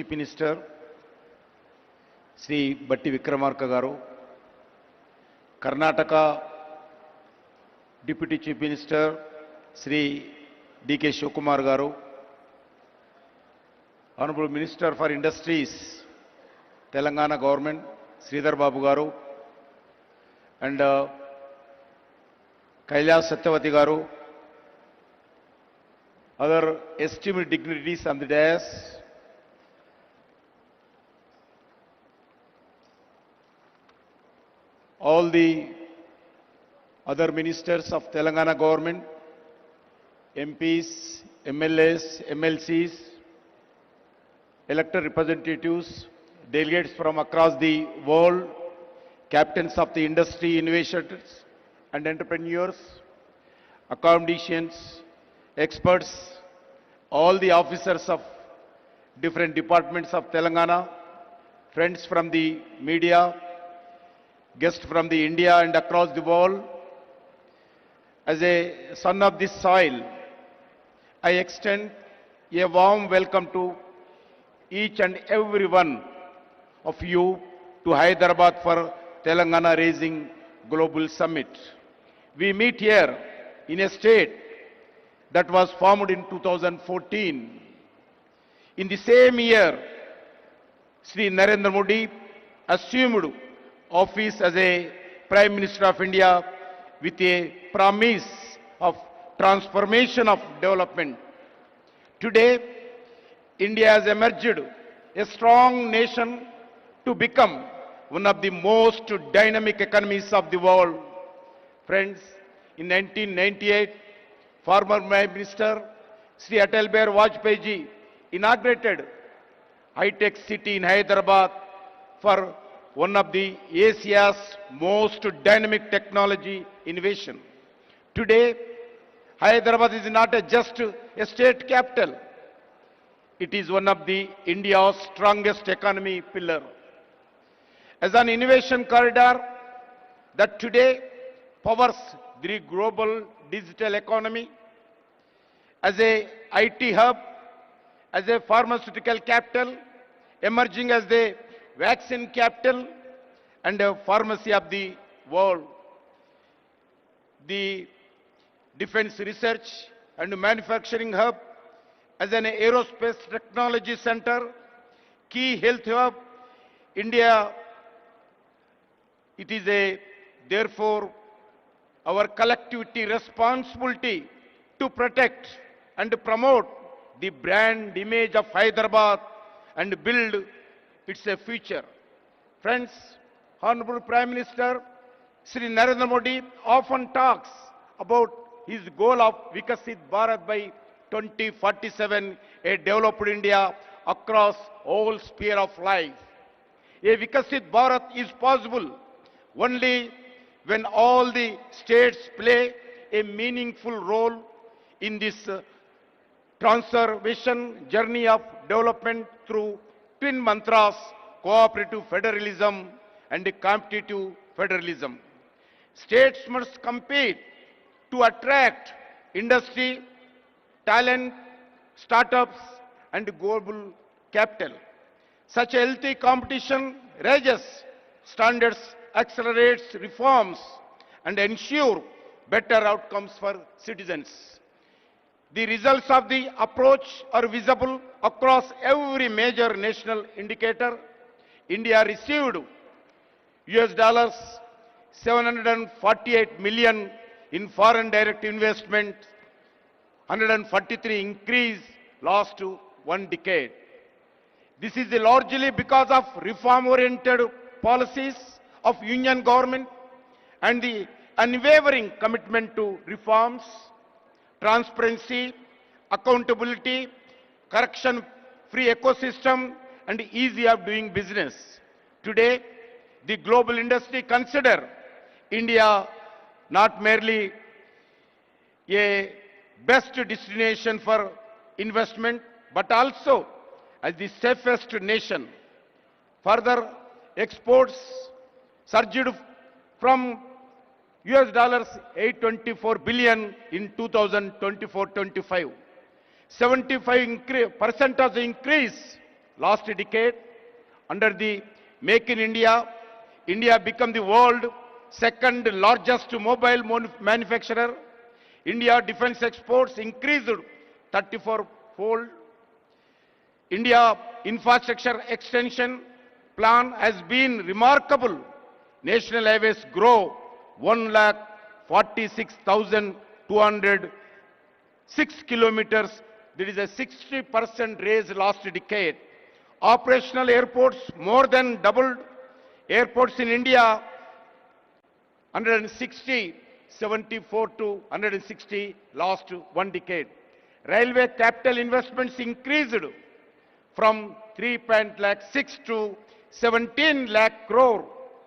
Chief minister Shri Bhatti Vikramarka garu, Karnataka deputy chief minister Shri DK Shivakumar garu, honourable minister for industries Telangana government Sridhar Babu garu, and Kailash Satyavathi గారు, other esteemed dignitaries on the dais, all the other ministers of Telangana government, MPs, MLAs, MLCs, elected representatives, delegates from across the world, captains of the industry, innovators and entrepreneurs, academicians, experts, all the officers of different departments of Telangana, friends from the media, guests from the India and across the world. As a son of this soil, I extend a warm welcome to each and every one of you to Hyderabad for Telangana Raising Global Summit. We meet here in a state that was formed in 2014. In the same year, Sri Narendra Modi assumed office as a Prime Minister of India with a promise of transformation of development. Today, India has emerged a strong nation to become one of the most dynamic economies of the world. Friends, in 1998, former Prime Minister Sri Atal Bihari Vajpayee ji inaugurated high-tech city in Hyderabad for one of the Asia's most dynamic technology innovation. Today, Hyderabad is not just a state capital. It is one of the India's strongest economy pillar. As an innovation corridor that today powers the global digital economy, as a IT hub, as a pharmaceutical capital, emerging as the vaccine capital and a pharmacy of the world. The defense research and manufacturing hub, as an aerospace technology center, key health hub, India, it is therefore our collectivity responsibility to protect and promote the brand image of Hyderabad and build its future. Friends, Honorable Prime Minister Sri Narendra Modi often talks about his goal of Vikasit Bharat by 2047, a developed India across all sphere of life. A Vikasit Bharat is possible only when all the states play a meaningful role in this transformation journey of development through twin mantras, cooperative federalism and competitive federalism. States must compete to attract industry, talent, startups and global capital. Such a healthy competition raises standards, accelerates reforms and ensure better outcomes for citizens. The results of the approach are visible across every major national indicator. India received $748 million in foreign direct investment, 143 increase last one decade. This is largely because of reform-oriented policies of Union government and the unwavering commitment to reforms, transparency, accountability, corruption-free ecosystem and easy of doing business. Today, the global industry consider India not merely a best destination for investment, but also as the safest nation. Further, exports surged from $824 billion in 2024-25. 75% of the increase last decade. Under the Make in India, India became the world second largest mobile manufacturer. India defense exports increased 34-fold. India infrastructure extension plan has been remarkable. National highways grow 1,46,206 kilometers. There is a 60% raise last decade. Operational airports more than doubled. Airports in India 160, 74 to 160 last one decade. Railway capital investments increased from 3.6 to 17 lakh crore.